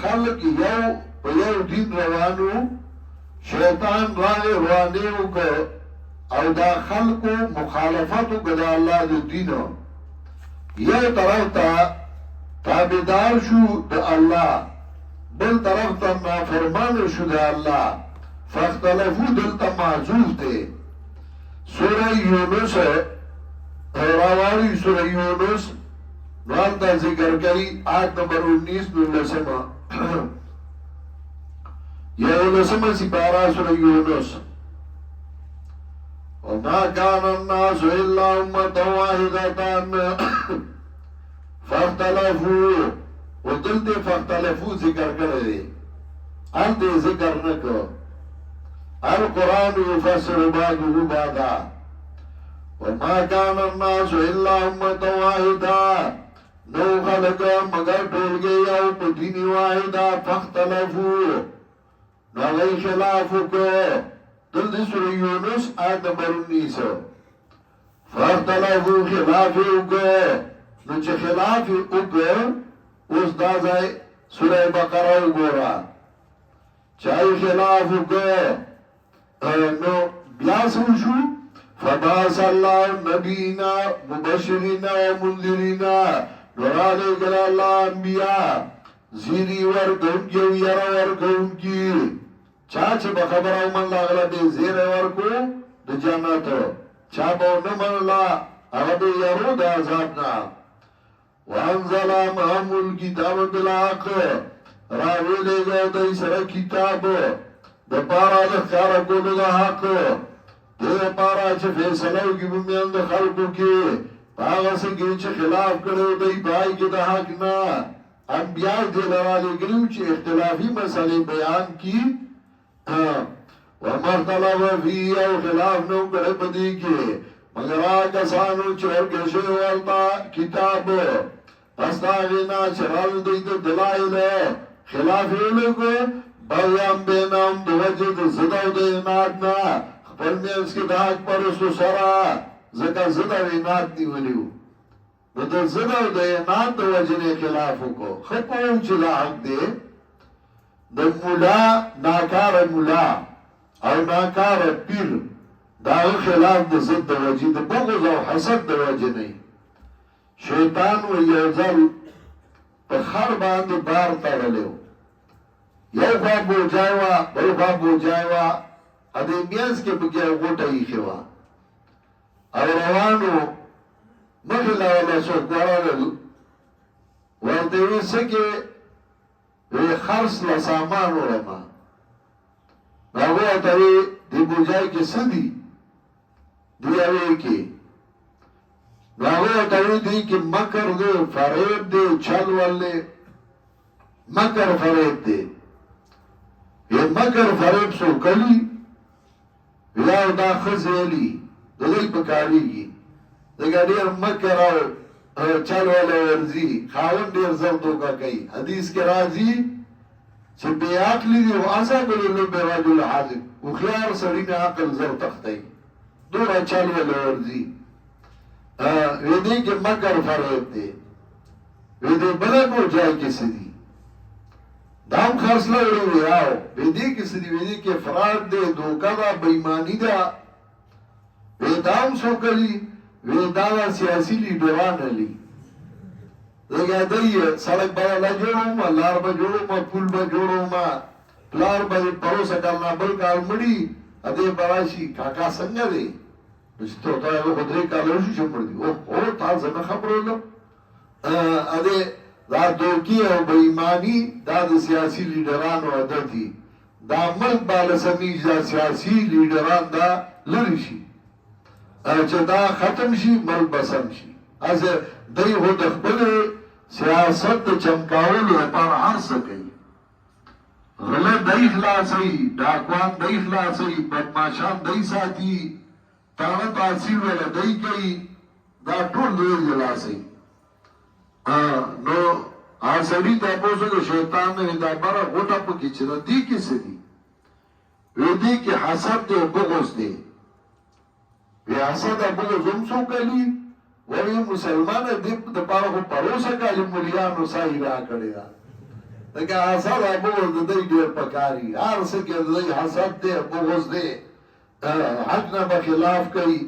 خلق یو په یو دین روانو شیطان راغی روانیو که او دا خلقو مخالفتو که دا اللہ دا دینو یو طرف تا تابدار شو دا اللہ بل طرف تا نافرمان شو دا اللہ فاختلفو دلتا معذوف تے سورہ یونس راواری سورہ یونس نوان تا ذکر کری آیت نمبر 19 نلسمہ یونسمہ سپارہ سورہ یونس وما كان الناس إلا أمة واحدة فاختلفوا ودلت فاختلفوا ذکر کرده انت ذکر نکو القرآن يفسر بعضه بعضا وما كان الناس إلا أمة واحدة نو خلق مگر ٹولگے یو پا دین واحدہ فاختلفوا نو غی خلافو کو دل سورہ یونس آیت نمبر 19 فاختلفو خلافی اگو نو چه خلافی اگو اس دازائی سورہ بقرہ اگورا چاہی خلاف اگو نو بیاسو شو فباس اللہ نبینا مبشرین و منذرین نورانے گل اللہ انبیاء زیری ورگون کی ویر ورگون کی چاچ بخبر او من لاغلا بے زیر ورکو دا جنت چاپ او نمن لا اغبی یرو دا عذابنا وانزل محمد الكتاب بالحق راوی لے گا دا اسر کتاب دا پارا دا خیارا کولو دا حق دے پارا چه فیصلو کی بمیان دا خلقو کی پاگا سکی چه خلاف کرو دا بائی کی دا حق نا انبیاء دے لرا لے گریو چه اختلافی مسئلے بیان کی ومختلف فی او خلاف نو کرے بدی کے مگر آگا سانو چور کشے والتا کتاب استاغینا چرال دیت دلائل خلافی لگو بایم بینام دو وجد زدو دے نادنا خپلمی اس کے داک پرستو سرا زکا زدو ناد نیولیو دا زدو دے ناد دو وجد خلافو کو خپاو چلا حق دے دا مولا ناکار مولا او ناکار پیر دا خلاف دا ضد دا وجه دا بغض او حسد دا وجه نئی شیطان و یوزل پا خر باند بار تارلیو یو خواب بو جائیوا بل خواب بو جائیوا ادھے میانس کے بگیا غوٹا ہی خوا او روانو مخلا والا سوکوارا لگو ورطوی سکے وی خرس لسامانو رما ناغو اتوی دی بوجائی کے سدی دی اوی کی ناغو اتوی دی کی مکر دے فریب دے چل والے مکر فریب دے یہ مکر فریب سو کلی ویاو دا خزیلی دلی پکاری گی دیگا دیر مکر آو چل والا ورزی خاون دیر زردو کا کئی حدیث کے رازی چه بے عقلی دی و آسا بلی لب راجل حاضر و خیار سرین عقل زر تختی دورا چل والا ورزی ویدی کے مکر فرید دے ویدی بلد ہو جائے کسی دی دام خرسلہ ویدی آو ویدی کسی دی ویدی کے فراد دے دوکا دا بیمانی دا ویدام سو کلی ویدانا سیاسی لیڈران علی دیگه دی سڑک با اللہ جوڑو ما لار با جوڑو ما پول با جوڑو ما پلار با پروسا کرنا بل کار مڑی ادے براشی کاکا سنگا دے تو تا یو خدری کالوشی شمر دی او تا زن خبرو لو ادے دا دوکی او بیمانی دا سیاسی لیڈران و عددی دا ملک بالسمیج دا سیاسی لیڈران دا لرشی چه دا ختم شي مل بسم شي از دی خود خپل سیاست چمکاولو لپاره هر څه کوي غله دی خلاصي ډاکوان دی خلاصي بدمعشان دی ساتي تاغه تاثیر ولا دی کوي دا ټول دی خلاصي نو اسړي ته پوسو شیطان نه دا بار غوټه پکې چې دی کې سدي وې دی کې حسد او بغض دی ریاست ابو زمسو کلی وی مسلمان دیپ د پاره په پروسه کلی مليانو سایرا کړی دا لکه حسد او بغض د دوی ډېر پکاري هر څه کې د دوی حسد دی بغض دی حق نه به خلاف کوي